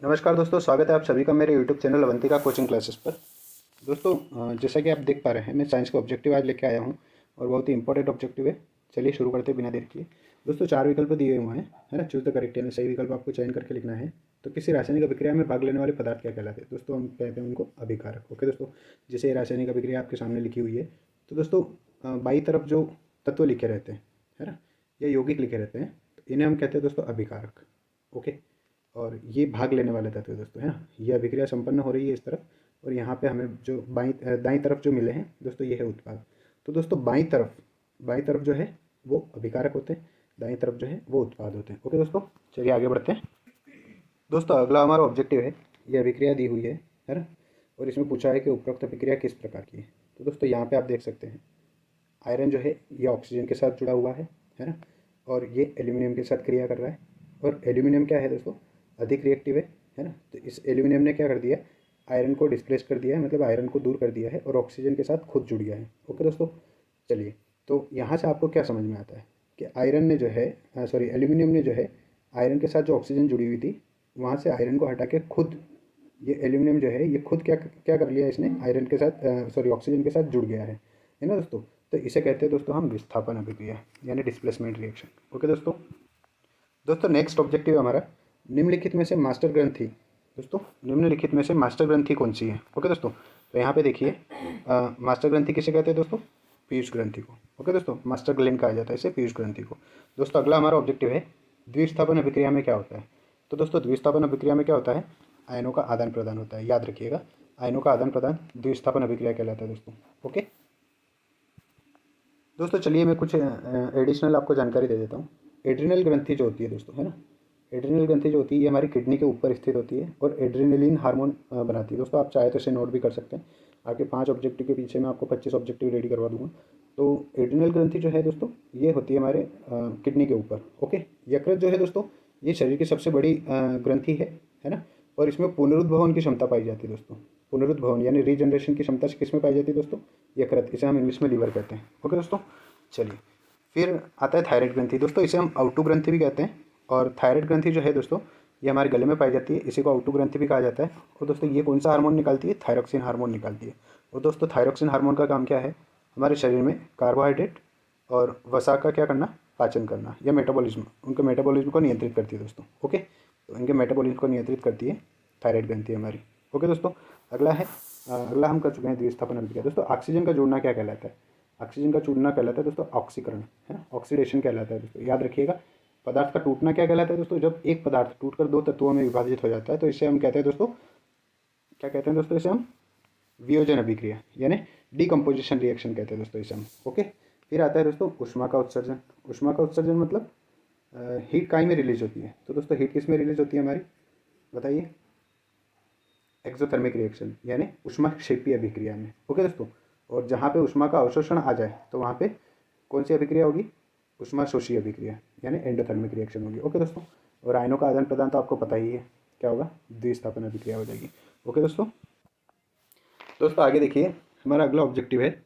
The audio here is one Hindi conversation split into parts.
नमस्कार दोस्तों, स्वागत है आप सभी का मेरे YouTube channel Avantika coaching classes पर। दोस्तों, जैसा कि आप देख पा रहे हैं, मैं साइंस का ऑब्जेक्टिव आज लेके आया हूं और बहुत ही इंपॉर्टेंट ऑब्जेक्टिव है। चलिए शुरू करते हैं बिना देर किए। दोस्तों, 4 विकल्प दिए हुए हैं, है ना। चूज द करेक्ट, यानी सही विकल्प आपको चयन करके लिखना है। तो किसी रासायनिक अभिक्रिया में भाग लेने वाले पदार्थ क्या कहलाते हैं? दोस्तों, हम कहते हैं उनको अभिकारक। ओके दोस्तों, जैसे ये रासायनिक अभिक्रिया आपके सामने लिखी हुई है, तो दोस्तों बाई तरफ जो तत्व लिखे रहते हैं, है ना, या यौगिक लिखे रहते हैं, तो इन्हें हम कहते हैं दोस्तों अभिकारक। ओके, और ये भाग लेने वाले तत्व है दोस्तों, है ना। ये अभिक्रिया संपन्न हो रही है इस तरफ, और यहाँ पे हमें जो दाईं तरफ जो मिले हैं दोस्तों, ये है उत्पाद। तो दोस्तों बाईं तरफ जो है वो अभिकारक होते हैं, दाईं तरफ जो है वो उत्पाद होते हैं। ओके दोस्तों, चलिए आगे बढ़ते हैं। दोस्तों, अगला हमारा ऑब्जेक्टिव है, ये अभिक्रिया दी हुई है ना। और इसमें पूछा है कि उपरोक्त अभिक्रिया किस प्रकार की है। तो दोस्तों यहाँ पे आप देख सकते हैं, आयरन जो है ये ऑक्सीजन के साथ जुड़ा हुआ है ना। और ये एल्यूमिनियम के साथ क्रिया कर रहा है। और एल्यूमिनियम क्या है दोस्तों, अधिक रिएक्टिव है ना। तो इस एल्यूमिनियम ने क्या कर दिया, आयरन को डिस्प्लेस कर दिया है, मतलब आयरन को दूर कर दिया है और ऑक्सीजन के साथ खुद जुड़ गया है। ओके दोस्तों, चलिए, तो यहाँ से आपको क्या समझ में आता है कि आयरन ने जो है, सॉरी, एल्यूमिनियम ने जो है आयरन के साथ जो ऑक्सीजन जुड़ी हुई थी, वहाँ से आयरन को हटा के खुद ये एल्यूमिनियम जो है ये खुद क्या क्या कर लिया, इसने आयरन के साथ, सॉरी, ऑक्सीजन के साथ जुड़ गया है ना दोस्तों। तो इसे कहते हैं दोस्तों हम विस्थापन अभिक्रिया, यानी डिस्प्लेसमेंट रिएक्शन। ओके दोस्तों। दोस्तों, नेक्स्ट ऑब्जेक्टिव हमारा, निम्नलिखित में से मास्टर ग्रंथि, दोस्तों निम्नलिखित में से मास्टर ग्रंथि कौन सी है। ओके दोस्तों, तो यहाँ पे देखिए, मास्टर ग्रंथि किसे कहते हैं दोस्तों, पीयूष ग्रंथि को। ओके दोस्तों, मास्टर ग्लैंड कहा जाता है इसे, पीयूष ग्रंथि को। दोस्तों, अगला हमारा ऑब्जेक्टिव है, द्विस्थापन अभिक्रिया में क्या होता है। तो दोस्तों, द्विस्थापन अभिक्रिया में क्या होता है, आयनों का आदान प्रदान होता है। याद रखिएगा, आयनों का आदान प्रदान द्विस्थापन अभिक्रिया कहलाता है दोस्तों। ओके दोस्तों, चलिए मैं कुछ एडिशनल आपको जानकारी दे देता हूँ। एड्रिनल ग्रंथि जो होती है दोस्तों, है ना, एड्रिनल ग्रंथि जो होती है ये हमारी किडनी के ऊपर स्थित होती है और एड्रिनलिन हार्मोन बनाती है। दोस्तों, आप चाहे तो इसे नोट भी कर सकते हैं। आगे 5 ऑब्जेक्टिव के पीछे मैं आपको 25 ऑब्जेक्टिव रेडी करवा दूंगा। तो एड्रिनल ग्रंथि जो है दोस्तों, ये होती है हमारे किडनी के ऊपर। ओके, यकृत जो है दोस्तों, ये शरीर की सबसे बड़ी ग्रंथि है ना। और इसमें पुनरुद्भवन की क्षमता पाई जाती है दोस्तों। पुनरुद्भवन यानी रीजनरेशन की क्षमता किस में पाई जाती है दोस्तों, यकृत। इसे हम इंग्लिश में लीवर कहते हैं। ओके दोस्तों, चलिए, फिर आता है थायराइड ग्रंथि। दोस्तों, इसे हम आउटू ग्रंथि भी कहते हैं। और थायराइड ग्रंथि जो है दोस्तों, ये हमारे गले में पाई जाती है, इसी को आउटू ग्रंथि भी कहा जाता है। और दोस्तों, ये कौन सा हार्मोन निकालती है, थायरोक्सिन हार्मोन निकालती है। और दोस्तों, थायरोक्सिन हार्मोन का काम क्या है, हमारे शरीर में कार्बोहाइड्रेट और वसा का क्या करना, पाचन करना, या मेटाबॉलिज्म, उनके मेटाबॉलिज्म को नियंत्रित करती है दोस्तों। ओके, तो इनके मेटाबॉलिज्म को नियंत्रित करती है थायराइड ग्रंथि हमारी। ओके दोस्तों, अगला हम कर चुके हैं द्विस्थापन अभिक्रिया। दोस्तों, ऑक्सीजन का जुड़ना क्या कहलाता है, ऑक्सीजन का जुड़ना कहलाता है दोस्तों ऑक्सीकरण, है ना, ऑक्सीडेशन कहलाता है दोस्तों। याद रखिएगा, पदार्थ का टूटना क्या कहलाता है दोस्तों, जब एक पदार्थ टूटकर 2 तत्वों में विभाजित हो जाता है, तो इसे हम कहते हैं दोस्तों, क्या कहते हैं दोस्तों, इसे हम वियोजन अभिक्रिया, यानी डीकम्पोजिशन रिएक्शन कहते हैं दोस्तों इसे हम। ओके, फिर आता है दोस्तों ऊष्मा का उत्सर्जन। ऊष्मा का उत्सर्जन मतलब हीट काई में रिलीज होती है। तो दोस्तों, हीट किस में रिलीज होती है हमारी, बताइए, एक्सोथर्मिक रिएक्शन, यानी ऊष्मा क्षेपी अभिक्रिया में। ओके दोस्तों, और जहाँ पे ऊष्मा का अवशोषण आ जाए तो वहाँ पे कौन सी अभिक्रिया होगी, ऊष्मा शोषी अभिक्रिया, यानी एंडोथर्मिक रिएक्शन होगी। ओके दोस्तों, और आयनों का आदान प्रदान तो आपको पता ही है, क्या होगा, द्विस्थापन अभिक्रिया हो जाएगी। ओके दोस्तों आगे देखिए, हमारा अगला ऑब्जेक्टिव है,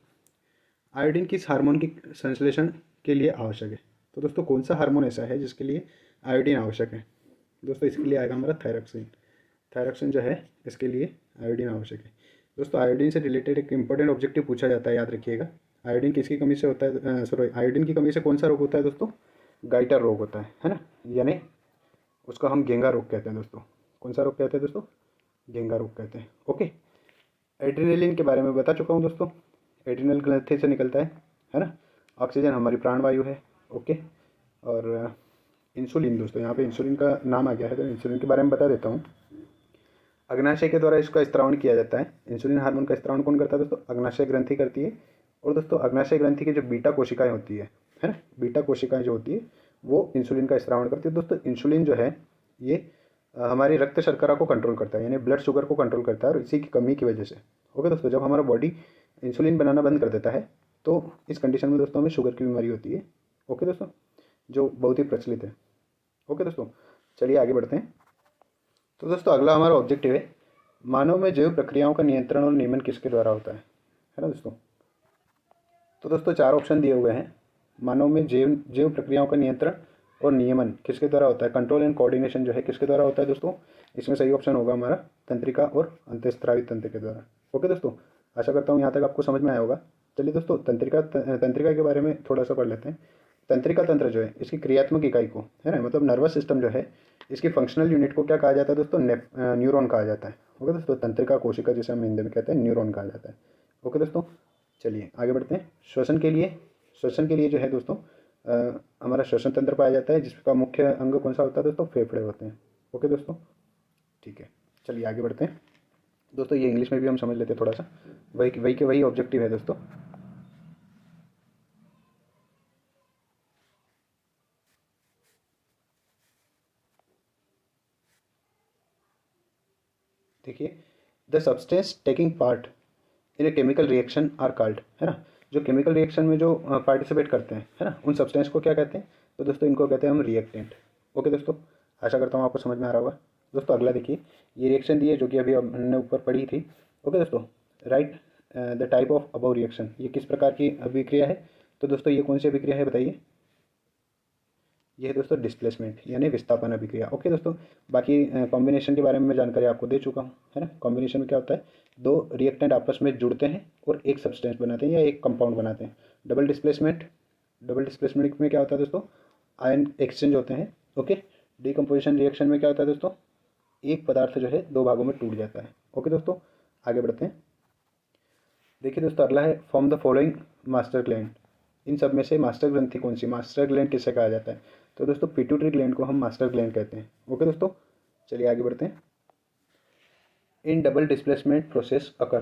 आयोडीन किस हार्मोन की संश्लेषण के लिए आवश्यक है। तो दोस्तों, कौन सा हार्मोन ऐसा है जिसके लिए आयोडीन आवश्यक है। दोस्तों, इसके लिए आएगा हमारा थायरॉक्सिन। थायरॉक्सिन जो है, इसके लिए आयोडीन आवश्यक है। दोस्तों, आयोडीन से रिलेटेड एक इंपॉर्टेंट ऑब्जेक्टिव पूछा जाता है, याद रखिएगा। आयोडीन किसकी कमी से होता है, सॉरी, आयोडीन की कमी से कौन सा रोग होता है दोस्तों, गाइटर रोग होता है ना, यानी उसको हम घेंगा रोग कहते हैं दोस्तों। कौन सा रोग कहते हैं दोस्तों, घेंगा रोग कहते हैं। ओके, एड्रेनलिन के बारे में बता चुका हूँ दोस्तों, एड्रिनल ग्रंथि से निकलता है ना। ऑक्सीजन हमारी प्राणवायु है। ओके, और इंसुलिन, दोस्तों यहाँ पे इंसुलिन का नाम आ गया है, तो इंसुलिन के बारे में बता देता हूँ। अग्नाशय के द्वारा इसका स्त्रावण किया जाता है। इंसुलिन हार्मोन का स्त्रावण कौन करता है दोस्तों, अग्नाशय ग्रंथि करती है। और दोस्तों, अग्नाशय ग्रंथि की जो बीटा कोशिकाएं होती है ना, बीटा कोशिकाएं जो होती है वो इंसुलिन का स्त्रावण करती है। दोस्तों, इंसुलिन जो है ये हमारी रक्त शर्करा को कंट्रोल करता है, यानी ब्लड शुगर को कंट्रोल करता है, और इसी की कमी की वजह से, ओके दोस्तों, जब हमारा बॉडी इंसुलिन बनाना बंद कर देता है तो इस कंडीशन में दोस्तों हमें शुगर की बीमारी होती है। ओके दोस्तों, जो बहुत ही प्रचलित है। ओके दोस्तों, चलिए आगे बढ़ते हैं। तो दोस्तों, अगला हमारा ऑब्जेक्टिव है, मानव में जैव प्रक्रियाओं का नियंत्रण और नियमन किसके द्वारा होता है ना दोस्तों। तो दोस्तों, 4 ऑप्शन दिए हुए हैं। मानव में जैव जैव प्रक्रियाओं का नियंत्रण और नियमन किसके द्वारा होता है, कंट्रोल एंड कोऑर्डिनेशन जो है किसके द्वारा होता है दोस्तों, इसमें सही ऑप्शन होगा हमारा तंत्रिका और अंतःस्रावी तंत्र के द्वारा। ओके दोस्तों, आशा करता हूँ यहाँ तक आपको समझ में आया होगा। चलिए दोस्तों, तंत्रिका के बारे में थोड़ा सा पढ़ लेते हैं। तंत्रिका तंत्र जो है इसकी क्रियात्मक इकाई को, है ना, मतलब नर्वस सिस्टम जो है, इसकी फंक्शनल यूनिट को क्या कहा जाता है दोस्तों, न्यूरॉन कहा जाता है। ओके दोस्तों, तंत्रिका कोशिका जिसे हम हिंदी में कहते हैं न्यूरॉन कहा जाता है। ओके दोस्तों, चलिए आगे बढ़ते हैं। श्वसन के लिए जो है दोस्तों हमारा श्वसन तंत्र पाया जाता है, जिसका मुख्य अंग कौन सा होता है दोस्तों, फेफड़े होते हैं। ओके दोस्तों, ठीक है, चलिए आगे बढ़ते हैं दोस्तों। ये इंग्लिश में भी हम समझ लेते हैं थोड़ा सा, वही वही के वही ऑब्जेक्टिव है दोस्तों। देखिए, the substance taking part in a chemical reaction are called, है ना, जो केमिकल रिएक्शन में जो पार्टिसिपेट करते हैं, है ना, उन सब्सटेंस को क्या कहते हैं, तो दोस्तों इनको कहते हैं हम रिएक्टेंट। ओके दोस्तों, आशा करता हूँ आपको समझ में आ रहा होगा। दोस्तों अगला देखिए, ये रिएक्शन दी है जो कि अभी हमने ऊपर पढ़ी थी। ओके दोस्तों, right the type of above reaction, ये किस प्रकार की अभिक्रिया है, तो दोस्तों ये कौन सी अभिक्रिया है बताइए। ये है दोस्तों डिस्प्लेसमेंट यानी विस्थापन अभिक्रिया। ओके दोस्तों, बाकी कॉम्बिनेशन के बारे में मैं जानकारी आपको दे चुका हूँ, है ना। कॉम्बिनेशन में क्या होता है, दो रिएक्टेंट आपस में जुड़ते हैं और एक सब्सटेंस बनाते हैं या एक कंपाउंड बनाते हैं। डबल डिस्प्लेसमेंट में क्या होता है दोस्तों, आयन एक्सचेंज होते हैं। ओके, डीकम्पोजिशन रिएक्शन में क्या होता है दोस्तों, एक पदार्थ जो है दो भागों में टूट जाता है। ओके दोस्तों, आगे बढ़ते हैं। देखिए दोस्तों, अगला है form the following master gland. इन सब में से मास्टर ग्रंथि कौन सी, मास्टर ग्लैंड किसे कहा जाता है, तो दोस्तों पिट्यूटरी ग्लैंड को हम मास्टर ग्लैंड कहते हैं। ओके दोस्तों, चलिए आगे बढ़ते हैं। इन डबल डिस्प्लेसमेंट प्रोसेस अकर,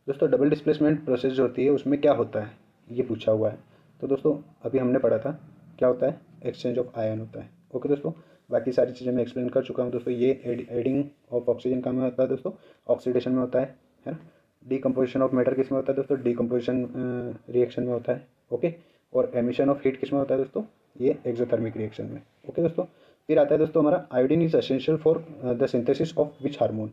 दोस्तों डबल डिस्प्लेसमेंट प्रोसेस जो होती है उसमें क्या होता है, ये पूछा हुआ है। तो दोस्तों अभी हमने पढ़ा था क्या होता है, एक्सचेंज ऑफ आयन होता है। ओके दोस्तों, बाकी सारी चीज़ें मैं एक्सप्लेन कर चुका हूँ दोस्तों। ये एडिंग ऑफ ऑक्सीजन का में होता है दोस्तों, ऑक्सीडेशन में होता है ना। डीकम्पोजिशन ऑफ मैटर किस में होता है दोस्तों, डीकम्पोजिशन रिएक्शन में होता है। ओके, और एमिशन ऑफ हीट किस में होता है दोस्तों, ये एक्सोथर्मिक रिएक्शन में। ओके दोस्तों, फिर आता है दोस्तों हमारा iodine is essential for the synthesis of which hormone.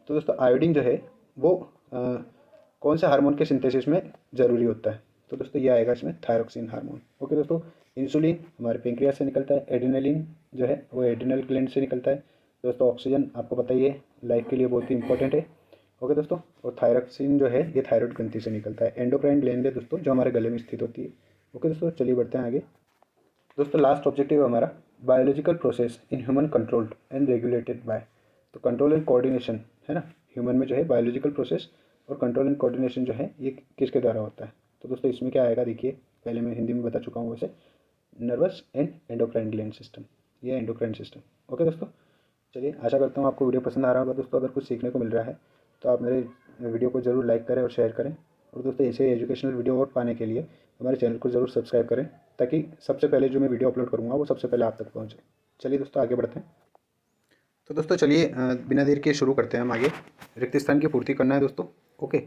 तो दोस्तों आयोडीन जो है वो कौन से हार्मोन के सिंथेसिस में ज़रूरी होता है, तो दोस्तों ये आएगा इसमें थायरोक्सिन हार्मोन। ओके दोस्तों, इंसुलिन हमारे पेंक्रियास से निकलता है, एड्रेनलिन जो है वो एड्रिनल ग्लैंड से निकलता है। दोस्तों ऑक्सीजन आपको पता ही है लाइफ के लिए बहुत ही इंपॉर्टेंट है। ओके दोस्तों, और थायरोक्सिन जो है ये थायराइड ग्रंथि से निकलता है। एंडोक्राइन ग्लैंड है दोस्तों जो हमारे गले में स्थित होती है। ओके दोस्तों, चलिए बढ़ते हैं आगे। दोस्तों लास्ट ऑब्जेक्टिव हमारा biological process in human controlled and regulated by, तो कंट्रोल एंड कोऑर्डिनेशन, है ना, ह्यूमन में जो है बायोलॉजिकल प्रोसेस और कंट्रोल एंड कोऑर्डिनेशन जो है ये किसके द्वारा होता है, तो दोस्तों इसमें क्या आएगा, देखिए पहले मैं हिंदी में बता चुका हूँ वैसे, nervous and endocrine gland system, ये एंडोक्राइन सिस्टम। ओके दोस्तों, चलिए आशा करता हूँ आपको वीडियो पसंद आ रहा होगा दोस्तों। अगर कुछ सीखने को मिल रहा है तो आप मेरे वीडियो को ज़रूर लाइक करें और शेयर करें, और दोस्तों ऐसे एजुकेशनल वीडियो और पाने के लिए हमारे चैनल को ज़रूर सब्सक्राइब करें, ताकि सबसे पहले जो मैं वीडियो अपलोड करूँगा वो सबसे पहले आप तक पहुँचे। चलिए दोस्तों आगे बढ़ते हैं। तो दोस्तों चलिए बिना देर के शुरू करते हैं हम आगे। रिक्त स्थान की पूर्ति करना है दोस्तों। ओके,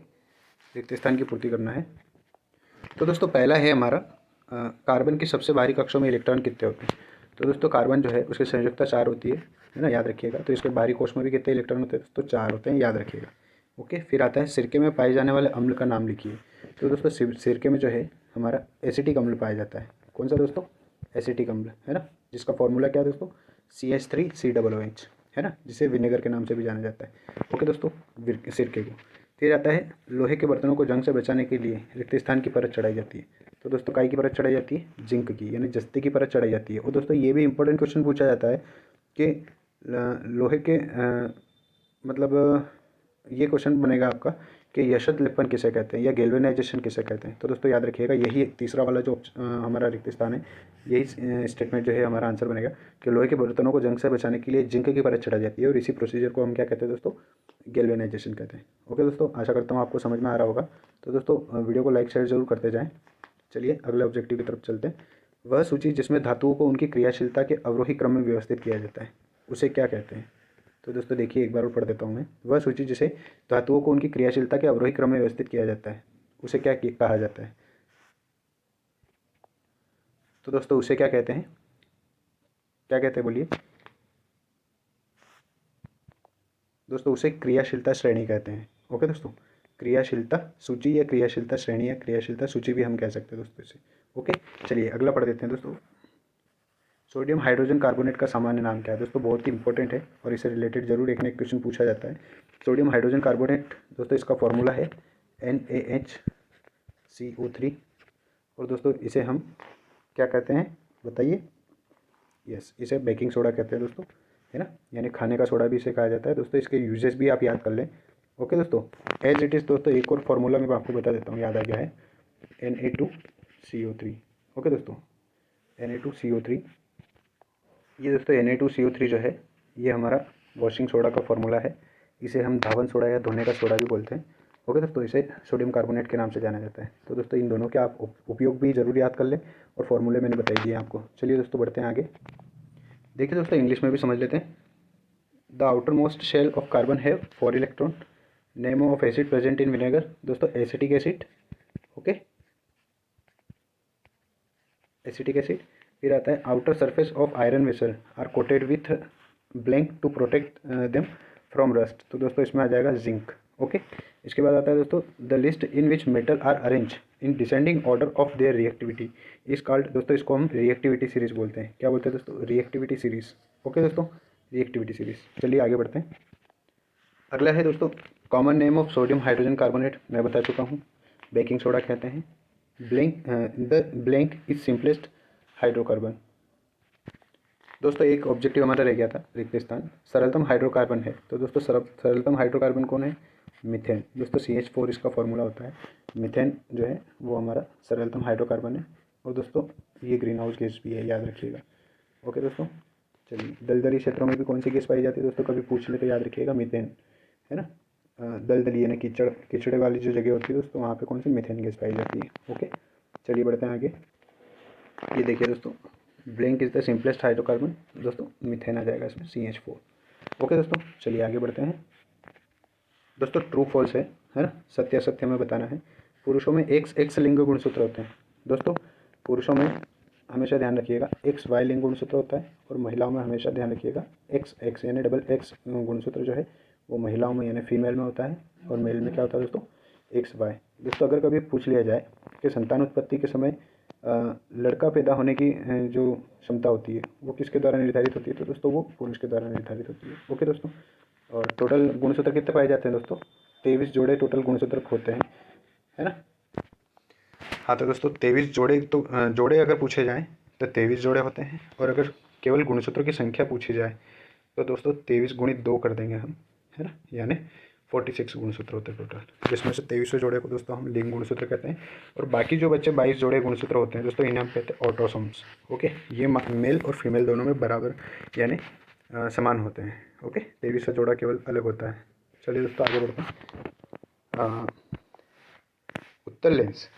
रिक्त स्थान की पूर्ति करना है। तो दोस्तों पहला है हमारा कार्बन की सबसे बाहरी कक्षों में इलेक्ट्रॉन कितने होते हैं, तो दोस्तों कार्बन जो है उसकी संयोजकता 4 होती है ना, याद रखिएगा। तो इसके बाहरी कोश में भी कितने इलेक्ट्रॉन होते हैं दोस्तों, 4 होते हैं, याद रखिएगा। ओके, फिर आता है सिरके में पाए जाने वाले अम्ल का नाम लिखिए। तो दोस्तों सिरके में जो है हमारा एसिटिक अम्ल पाया जाता है। कौन सा दोस्तों, एसिटिक अम्ल, है ना, जिसका फॉर्मूला क्या है दोस्तों, CH3COOH, है ना, जिसे विनेगर के नाम से भी जाना जाता है। ओके दोस्तों, सिरके को। फिर आता है लोहे के बर्तनों को जंग से बचाने के लिए रिक्त स्थान की परत चढ़ाई जाती है। तो दोस्तों काय की परत चढ़ाई जाती है, जिंक की, यानी जस्ते की परत चढ़ाई जाती है। और दोस्तों ये भी इंपॉर्टेंट क्वेश्चन पूछा जाता है कि लोहे के मतलब ये क्वेश्चन बनेगा आपका कि यशत लेपन किसे कहते हैं या गैल्वेनाइजेशन किसे कहते हैं। तो दोस्तों याद रखिएगा यही तीसरा वाला जो हमारा रिक्त स्थान है, यही स्टेटमेंट जो है हमारा आंसर बनेगा कि लोहे के बर्तनों को जंग से बचाने के लिए जिंक की परत चढ़ाई जाती है, और इसी प्रोसीजर को हम क्या कहते हैं दोस्तों, गैल्वेनाइजेशन कहते हैं। ओके दोस्तों, आशा करता हूँ आपको समझ में आ रहा होगा। तो दोस्तों वीडियो को लाइक शेयर जरूर करते जाएँ। चलिए अगले ऑब्जेक्टिव की तरफ चलते हैं। वह सूची जिसमें धातुओं को उनकी क्रियाशीलता के अवरोही क्रम में व्यवस्थित किया जाता है उसे क्या कहते हैं, तो दोस्तों देखिए एक बार और पढ़ देता हूँ मैं। वह सूची जिसे धातुओं को उनकी क्रियाशीलता के अवरोही क्रम में व्यवस्थित किया जाता है उसे क्या कहा जाता है, तो दोस्तों उसे क्या कहते हैं, क्या कहते हैं बोलिए दोस्तों, उसे क्रियाशीलता श्रेणी कहते हैं। ओके दोस्तों, क्रियाशीलता सूची या क्रियाशीलता श्रेणी या क्रियाशीलता सूची भी हम कह सकते हैं दोस्तों इसे। ओके, चलिए अगला पढ़ देते हैं दोस्तों। सोडियम हाइड्रोजन कार्बोनेट का सामान्य नाम क्या है? दोस्तों बहुत ही इंपॉर्टेंट है और इससे रिलेटेड जरूर एक ना एक क्वेश्चन पूछा जाता है। सोडियम हाइड्रोजन कार्बोनेट दोस्तों इसका फॉर्मूला है NaHCO3। और दोस्तों इसे हम क्या कहते हैं बताइए? यस, इसे बेकिंग सोडा कहते हैं दोस्तों, है ना, यानी खाने का सोडा भी इसे कहा जाता है। दोस्तों इसके यूजेस भी आप याद कर लें। ओके दोस्तों, एज इट इज़ दोस्तों एक और फार्मूला मैं आपको बता देता हूँ, याद आ गया है, Na2CO3। ओके दोस्तों, Na2CO3, ये दोस्तों Na2CO3 जो है ये हमारा वॉशिंग सोडा का फॉर्मूला है। इसे हम धावन सोडा या धोने का सोडा भी बोलते हैं। ओके दोस्तों, इसे सोडियम कार्बोनेट के नाम से जाना जाता है। तो दोस्तों इन दोनों के आप उपयोग भी जरूर याद कर लें और फॉर्मूले मैंने बताई दिए आपको। चलिए दोस्तों बढ़ते हैं आगे। देखिए दोस्तों इंग्लिश में भी समझ लेते हैं। The outer most shell of carbon है 4 electron. Name of acid present in vinegar, दोस्तों acetic acid. Okay, acetic acid. फिर आता है outer surface of iron vessel are coated with blank to protect them from rust, तो दोस्तों इसमें आ जाएगा जिंक। ओके, इसके बाद आता है दोस्तों the list in which metal are arrange in descending order of their reactivity is called, दोस्तों इसको हम रिएक्टिविटी सीरीज बोलते हैं। क्या बोलते हैं दोस्तों? Reactivity series. ओके दोस्तों, रिएक्टिविटी सीरीज। चलिए आगे बढ़ते हैं। अगला है दोस्तों common name of sodium hydrogen carbonate, मैं बता चुका हूँ, बेकिंग सोडा कहते हैं। The blank is simplest hydrocarbon. दोस्तों एक ऑब्जेक्टिव हमारा रह गया था, रिक्त स्थान। सरलतम हाइड्रोकार्बन है, तो दोस्तों सरलतम हाइड्रोकार्बन कौन है? मीथेन। दोस्तों CH4 इसका फॉर्मूला होता है। मीथेन जो है वो हमारा सरलतम हाइड्रोकार्बन है। और दोस्तों ये ग्रीन हाउस गैस भी है, याद रखिएगा। ओके दोस्तों, चलिए दलदली क्षेत्रों में भी कौन सी गैस पाई जाती है दोस्तों? कभी पूछ ले तो याद रखिएगा, मीथेन, है ना। दलदली यानी कीचड़ वाली जो जगह होती है दोस्तों, वहाँ पे कौन सी मीथेन गैस पाई जाती है। ओके, चलिए बढ़ते हैं आगे। ये देखिए दोस्तों, blank is the simplest hydrocarbon, दोस्तों मीथेन आ जाएगा इसमें, CH4। ओके दोस्तों, चलिए आगे बढ़ते हैं। दोस्तों ट्रू फॉल्स है ना, सत्य असत्य हमें बताना है। पुरुषों में एक्स लिंग गुणसूत्र होते हैं। दोस्तों पुरुषों में हमेशा ध्यान रखिएगा XY लिंग गुणसूत्र होता है, और महिलाओं में हमेशा ध्यान रखिएगा XX यानी XX गुणसूत्र जो है वो महिलाओं में यानी फीमेल में होता है, और मेल में क्या होता है दोस्तों? XY। दोस्तों अगर कभी पूछ लिया जाए कि संतान उत्पत्ति के समय लड़का पैदा होने की जो क्षमता होती है वो किसके द्वारा निर्धारित होती है, तो दोस्तों वो पुरुष के द्वारा निर्धारित होती है। ओके दोस्तों, और टोटल गुणसूत्र कितने पाए जाते हैं दोस्तों? 23 जोड़े टोटल गुणसूत्र होते हैं, है ना। हाँ तो दोस्तों 23 जोड़े, तो जोड़े अगर पूछे जाएँ तो 23 जोड़े होते हैं, और अगर केवल गुणसूत्रों की संख्या पूछी जाए तो दोस्तों 23 गुणित 2 कर देंगे हम, है ना, यानी 46 गुणसूत्र होते हैं टोटल, जिसमें से 23 जोड़े को दोस्तों हम लिंग गुणसूत्र कहते हैं, और बाकी जो बच्चे 22 जोड़े गुणसूत्र होते हैं दोस्तों इन्हें हम कहते हैं ऑटोसोम्स। ओके, ये मेल और फीमेल दोनों में बराबर यानी समान होते हैं। ओके, 23 जोड़ा केवल अलग होता है। चलिए दोस्तों आगे बढ़ते हैं। उत्तल लेंस,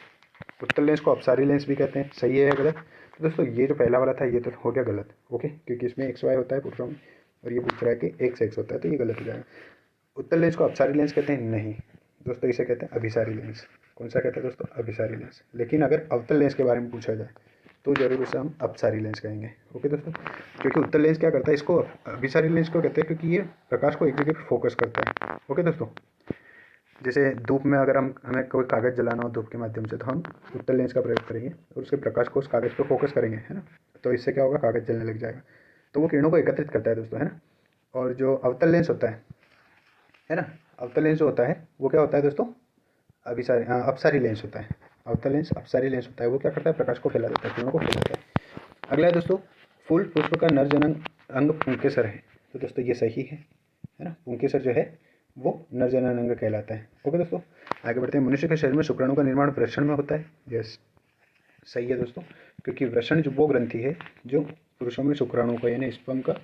उत्तल लेंस को अपसारी लेंस भी कहते हैं, सही है या गलत? तो दोस्तों ये जो पहला वाला था ये तो हो गया गलत। ओके, क्योंकि इसमें XY होता है पुरुषों में, और ये पूछ रहा है कि XX होता है, तो ये गलत हो जाएगा। उत्तल लेंस को अपसारी लेंस कहते हैं? नहीं दोस्तों, इसे कहते हैं अभिसारी लेंस। कौन सा कहते हैं दोस्तों? अभिसारी लेंस। लेकिन अगर अवतल लेंस के बारे में पूछा जाए तो जरूर इसे हम अपसारी लेंस कहेंगे। ओके दोस्तों, क्योंकि उत्तल लेंस क्या करता है, इसको अभिसारी लेंस को कहते हैं क्योंकि ये प्रकाश को एक जगह पर फोकस करता है। ओके दोस्तों, जैसे धूप में अगर हमें कोई कागज़ जलाना हो धूप के माध्यम से, तो हम उत्तल लेंस का प्रयोग करेंगे और उसके प्रकाश को उस कागज़ पर फोकस करेंगे, है ना, तो इससे क्या होगा, कागज़ जलने लग जाएगा। तो वो किरणों को एकत्रित करता है दोस्तों, है ना। और जो अवतल लेंस होता है ना, अवतल लेंस जो होता है वो क्या होता है दोस्तों? अपसारी लेंस होता है। अवतल लेंस अपसारी लेंस होता है, वो क्या करता है, प्रकाश को फैला देता है, किरणों को फैलाता है। अगला है दोस्तों फूल पुष्प का नर जनन अंग पुंकेसर है, तो दोस्तों ये सही है ना, पुंकेसर जो है वो नर जनन अंग कहलाता है। ओके दोस्तों, आगे बढ़ते हैं। मनुष्य के शरीर में शुक्राणु का निर्माण वृषण में होता है, यस सही है दोस्तों, क्योंकि वृषण जो वो ग्रंथि है जो पुरुषों में शुक्राणु का यानी स्पर्म का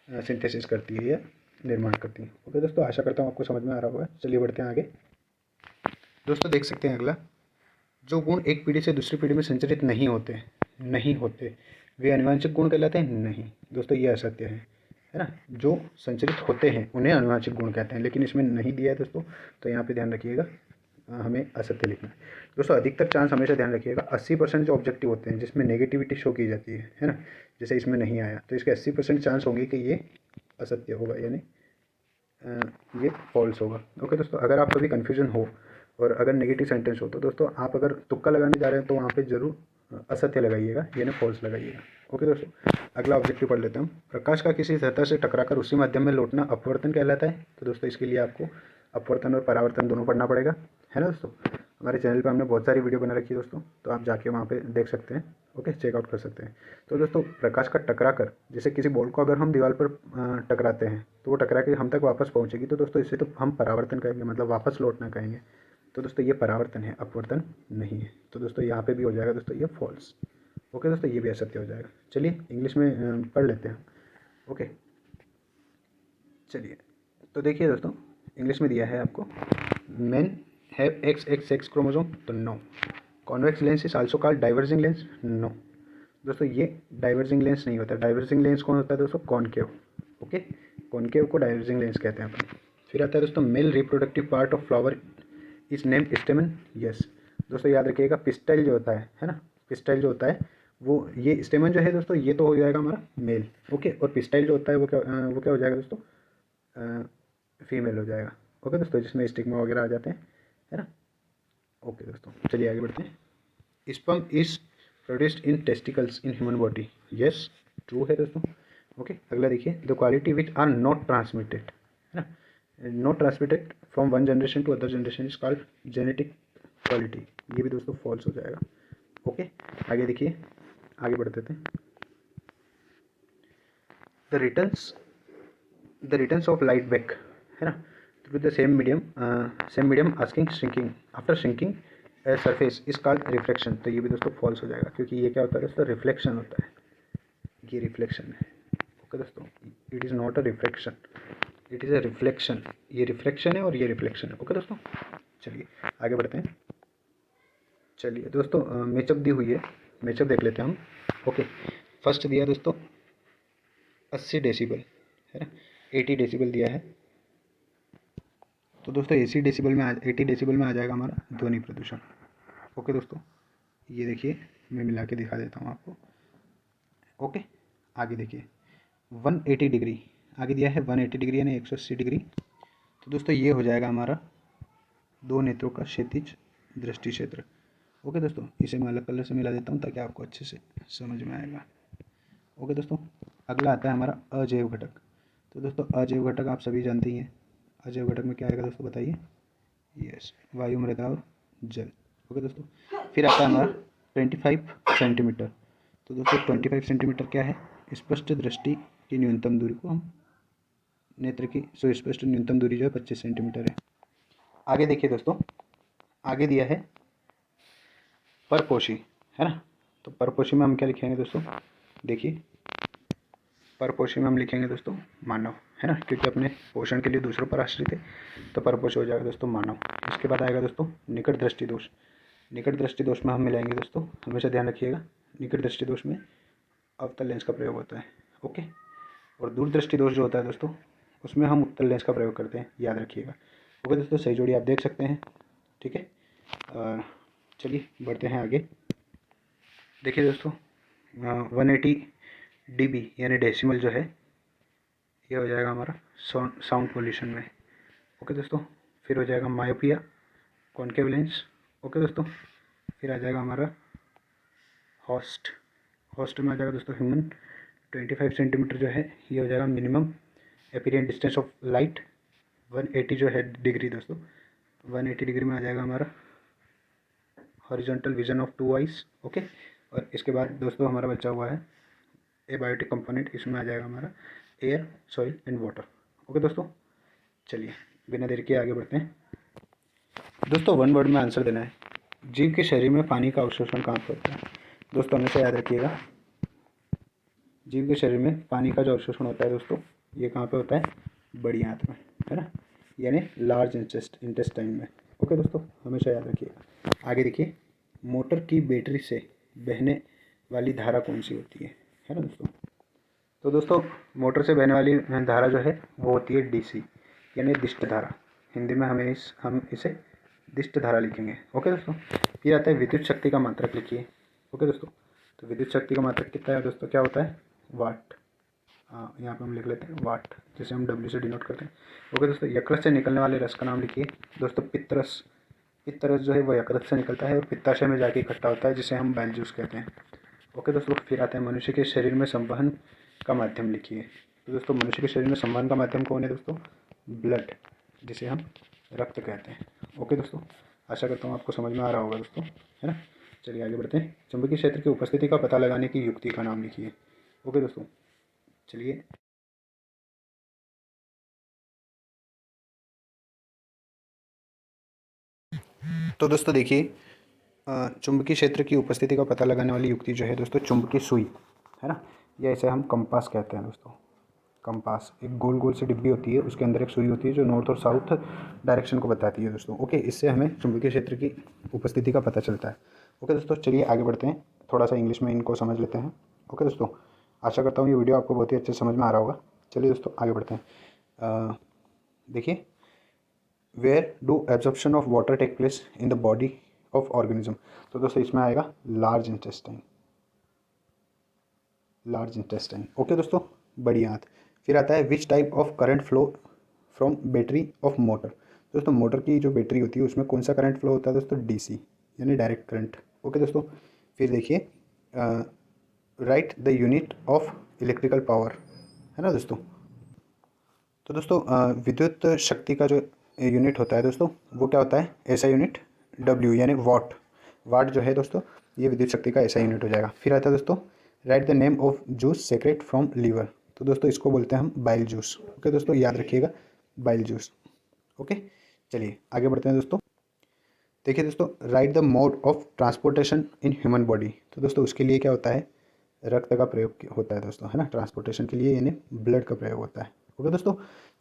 सिंथेसिस करती है या निर्माण करती है। ओके दोस्तों, आशा करता हूँ आपको समझ में आ रहा होगा। चलिए बढ़ते हैं आगे। दोस्तों देख सकते हैं अगला, जो गुण एक पीढ़ी से दूसरी पीढ़ी में संचरित नहीं होते वे आनुवंशिक गुण कहलाते हैं? नहीं दोस्तों, ये असत्य है ना। जो संचरित होते हैं उन्हें आनुवंशिक गुण कहते हैं, लेकिन इसमें नहीं दिया है दोस्तों, तो यहाँ पे ध्यान रखिएगा, हमें असत्य लिखना है। दोस्तों अधिकतर चांस हमेशा ध्यान रखिएगा 80% जो ऑब्जेक्टिव होते हैं जिसमें नेगेटिविटी शो की जाती है ना, जैसे इसमें नहीं आया तो इसके 80% चांस होंगे कि ये असत्य होगा, यानी ये फॉल्स होगा। ओके दोस्तों, अगर आप कभी कन्फ्यूजन हो और अगर नेगेटिव सेंटेंस हो तो दोस्तों आप अगर तुक्का लगाने जा रहे हैं तो वहाँ पे जरूर असत्य लगाइएगा यानी फॉल्स लगाइएगा। ओके दोस्तों, अगला ऑब्जेक्टिव पढ़ लेते हैं हम। प्रकाश का किसी सतह से टकराकर उसी माध्यम में लौटना अपवर्तन कहलाता है। तो दोस्तों इसके लिए आपको अपवर्तन और परावर्तन दोनों पढ़ना पड़ेगा, है ना दोस्तों। हमारे चैनल पे हमने बहुत सारी वीडियो बना रखी है दोस्तों, तो आप जाके वहाँ पे देख सकते हैं, ओके, चेकआउट कर सकते हैं। तो दोस्तों प्रकाश का टकरा कर, जैसे किसी बॉल को अगर हम दीवार पर टकराते हैं तो वो टकरा के हम तक वापस पहुँचेगी, तो दोस्तों इसे तो हम परावर्तन कहेंगे, मतलब वापस लौटना कहेंगे। तो दोस्तों ये परावर्तन है, अपवर्तन नहीं है। तो दोस्तों यहाँ पे भी हो जाएगा दोस्तों ये फॉल्स। ओके दोस्तों, ये भी असत्य हो जाएगा। चलिए इंग्लिश में पढ़ लेते हैं। ओके चलिए, तो देखिए दोस्तों, इंग्लिश में दिया है आपको, मेन हैव एक्स क्रोमोसोम, तो no. Convex lens is also called diverging lens, no. दोस्तों ये डाइवर्जिंग लेंस नहीं होता। डाइवर्जिंग लेंस कौन होता है दोस्तों? कॉनकेव। ओके, कॉनकेव को डाइवर्जिंग लेंस कहते हैं अपन। फिर आता है दोस्तों, male reproductive part of flower is name स्टेमन, yes. दोस्तों याद रखिएगा, पिस्टल जो होता है ना, पिस्टल जो होता है वो, ये स्टेमन जो है दोस्तों ये तो हो जाएगा हमारा मेल, ओके, और पिस्टाइल जो होता है वो क्या हो जाएगा दोस्तों? फीमेल हो जाएगा। ओके दोस्तों, जिसमें स्टिग्मा वगैरह आ जाते हैं, है ना। ओके दोस्तों, चलिए आगे बढ़ते हैं। Sperm is produced in testicles in human body, yes, true है दोस्तों। ओके, अगला देखिए, the quality which are not transmitted, है ना, not transmitted from one generation to other generation is called genetic quality, ये भी दोस्तों फॉल्स हो जाएगा। ओके, आगे देखिए, आगे बढ़ते थे। The returns of light back, है ना, through the same medium asking shrinking after shrinking surface is called reflection, तो ये भी दोस्तों फॉल्स हो जाएगा, क्योंकि ये क्या होता है दोस्तों? रिफ्लेक्शन होता है, ये रिफ्लेक्शन है। ओके दोस्तों, it is not a reflection, it is a reflection. ये रिफ्लेक्शन है और ये रिफ्लेक्शन है। ओके दोस्तों, चलिए आगे बढ़ते हैं। चलिए दोस्तों, मैचअप दी हुई है, मैचअप देख लेते हैं हम। ओके, फर्स्ट दिया दोस्तों 80 डेसिबल, है ना, 80 डेसिबल दिया है। तो दोस्तों 80 डेसिबल में आ जाएगा हमारा ध्वनि प्रदूषण। ओके दोस्तों, ये देखिए, मैं मिला के दिखा देता हूँ आपको। ओके, आगे देखिए, 180 डिग्री, आगे दिया है 180 डिग्री यानी 180 डिग्री। तो दोस्तों ये हो जाएगा हमारा दो नेत्रों का क्षैतिज दृष्टि क्षेत्र। ओके दोस्तों, इसे मैं अलग कलर से मिला देता हूँ ताकि आपको अच्छे से समझ में आएगा। ओके दोस्तों, अगला आता है हमारा अजैव घटक। तो दोस्तों अजैव घटक आप सभी जानते ही हैं। अजैव घटक में क्या आएगा दोस्तों, बताइए? यस, वायु, मृदा और जल। ओके दोस्तों, फिर आता है हमारा 25 सेंटीमीटर। तो दोस्तों 25 सेंटीमीटर क्या है? स्पष्ट दृष्टि की न्यूनतम दूरी को हम, नेत्र की सुस्पष्ट न्यूनतम दूरी जो है 25 सेंटीमीटर है। आगे देखिए दोस्तों, आगे दिया है परपोषी, है ना। तो परपोषी में हम क्या लिखेंगे दोस्तों? देखिए, परपोषी में हम लिखेंगे दोस्तों मानव, है ना, क्योंकि अपने पोषण के लिए दूसरों पर आश्रित है, तो परपोषी हो जाएगा दोस्तों मानव। इसके बाद आएगा दोस्तों निकट दृष्टि दोष। निकट दृष्टि दोष में हम मिलाएंगे दोस्तों, हमेशा ध्यान रखिएगा, निकट दृष्टि दोष में अवतल लेंस का प्रयोग होता है। ओके, और दूर दृष्टि दोष जो होता है दोस्तों, उसमें हम उत्तल लेंस का प्रयोग करते हैं, याद रखिएगा। ओके दोस्तों, सही जोड़ी आप देख सकते हैं, ठीक है। चलिए बढ़ते हैं आगे। देखिए दोस्तों, 180 dB यानी डेसिमल जो है, ये हो जाएगा हमारा साउंड पोल्यूशन में। ओके दोस्तों, फिर हो जाएगा मायोपिया, कॉनकेव लेंस। ओके दोस्तों, फिर आ जाएगा हमारा हॉस्ट में आ जाएगा दोस्तों ह्यूमन। 25 सेंटीमीटर जो है ये हो जाएगा मिनिमम एपिरियन डिस्टेंस ऑफ लाइट। 180 जो है डिग्री दोस्तों, 180 डिग्री में आ जाएगा हमारा horizontal vision of 2 eyes. Okay, और इसके बाद दोस्तों हमारा बचा हुआ है एबायोटिक कंपोनेंट, इसमें आ जाएगा हमारा air, soil and water. Okay दोस्तों, चलिए बिना देर के आगे बढ़ते हैं। दोस्तों 1 वर्ड में आंसर देना है। जीव के शरीर में पानी का अवशोषण कहाँ पर होता है? दोस्तों हमेशा याद रखिएगा, जीव के शरीर में पानी का जो अवशोषण होता है दोस्तों, ये कहाँ पे होता है? बड़ी आंत में, है ना, यानी लार्ज इंटेस्टाइन में। ओके दोस्तों, हमेशा याद रखिएगा। आगे देखिए, मोटर की बैटरी से बहने वाली धारा कौन सी होती है ना दोस्तों। तो दोस्तों मोटर से बहने वाली धारा जो है वो होती है डीसी, यानी दिष्ट धारा। हिंदी में हम इसे दिष्ट धारा लिखेंगे। ओके दोस्तों, फिर आता है विद्युत शक्ति का मात्रक, लिखिए। ओके दोस्तों, तो विद्युत शक्ति का मात्रक कितना है दोस्तों? क्या होता है? वाट। हाँ, यहाँ पे हम लिख लेते हैं वाट, जिसे हम डब्ल्यू से डिनोट करते हैं। ओके दोस्तों, यकृत से निकलने वाले रस का नाम लिखिए। दोस्तों पित्तरस जो है वो यकृत से निकलता है और पित्ताशय में जाके इकट्ठा होता है, जिसे हम बैल जूस कहते हैं। ओके दोस्तों, फिर आता है मनुष्य के शरीर में संवहन का माध्यम लिखिए। तो दोस्तों मनुष्य के शरीर में संवहन का माध्यम कौन है दोस्तों? ब्लड, जिसे हम रक्त कहते हैं। ओके दोस्तों, आशा करता हूँ आपको समझ में आ रहा होगा दोस्तों, है ना। चलिए आगे बढ़ते हैं। चुंबकीय क्षेत्र की उपस्थिति का पता लगाने की युक्ति का नाम लिखिए। ओके दोस्तों, चलिए। तो दोस्तों देखिए, चुंबकीय क्षेत्र की उपस्थिति का पता लगाने वाली युक्ति जो है दोस्तों, चुंबकीय सुई, है ना, या इसे हम कंपास कहते हैं दोस्तों। कंपास एक गोल गोल सी डिब्बी होती है, उसके अंदर एक सुई होती है जो नॉर्थ और साउथ डायरेक्शन को बताती है दोस्तों। ओके, इससे हमें चुंबकीय क्षेत्र की उपस्थिति का पता चलता है। ओके दोस्तों, चलिए आगे बढ़ते हैं। थोड़ा सा इंग्लिश में इनको समझ लेते हैं। ओके दोस्तों, आशा करता हूँ ये वीडियो आपको बहुत ही अच्छे से समझ में आ रहा होगा। चलिए दोस्तों आगे बढ़ते हैं। देखिए, where do absorption of water take place in the body of organism. तो दोस्तों इसमें आएगा large intestine, large intestine. Okay दोस्तों, बड़ी आंत। फिर आता है which type of current flow from battery of motor. दोस्तों मोटर की जो बैटरी होती है उसमें कौन सा करंट फ्लो होता है दोस्तों? डीसी, यानी डायरेक्ट करंट। ओके दोस्तों, फिर देखिए, right the unit of electrical power, है ना दोस्तों। तो दोस्तों विद्युत शक्ति का जो यूनिट होता है दोस्तों, वो क्या होता है? ऐसा यूनिट डब्ल्यू, यानी वाट। वाट जो है दोस्तों, ये विद्युत शक्ति का ऐसा यूनिट हो जाएगा। फिर आता है दोस्तों, right the name of juice secrete from liver. तो दोस्तों इसको बोलते हैं हम बाइल जूस। ओके दोस्तों, याद रखिएगा, बाइल जूस। ओके, चलिए आगे बढ़ते हैं दोस्तों। देखिए दोस्तों, right the mode of transportation in human body. तो दोस्तों उसके लिए क्या होता है? रक्त का प्रयोग होता है दोस्तों, है ना, ट्रांसपोर्टेशन के लिए, यानी ब्लड का प्रयोग होता है। ओके दोस्तों,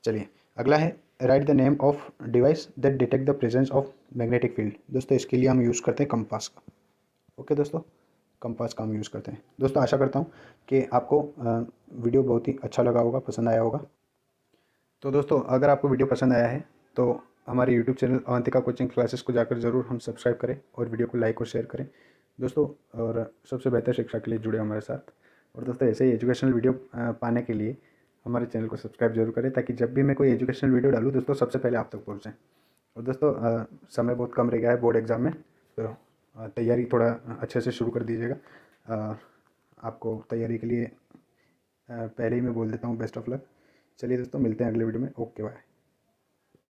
चलिए अगला है, right the name of device that detect the presence of magnetic field. दोस्तों इसके लिए हम यूज़ करते हैं कंपास का। ओके दोस्तों, कंपास का हम यूज़ करते हैं। दोस्तों आशा करता हूँ कि आपको वीडियो बहुत ही अच्छा लगा होगा, पसंद आया होगा। तो दोस्तों अगर आपको वीडियो पसंद आया है तो हमारे YouTube channel Avantika coaching classes को जाकर ज़रूर हम सब्सक्राइब करें और वीडियो को लाइक और शेयर करें दोस्तों। और सबसे बेहतर शिक्षा के लिए जुड़े हमारे साथ। और दोस्तों ऐसे ही एजुकेशनल वीडियो पाने के लिए हमारे चैनल को सब्सक्राइब जरूर करें, ताकि जब भी मैं कोई एजुकेशनल वीडियो डालूँ दोस्तों, सबसे पहले आप तक पहुँचें। और दोस्तों समय बहुत कम रह गया है बोर्ड एग्ज़ाम में, तो तैयारी थोड़ा अच्छे से शुरू कर दीजिएगा। आपको तैयारी के लिए पहले ही मैं बोल देता हूँ बेस्ट ऑफ लक। चलिए दोस्तों, मिलते हैं अगले वीडियो में। Okay bye.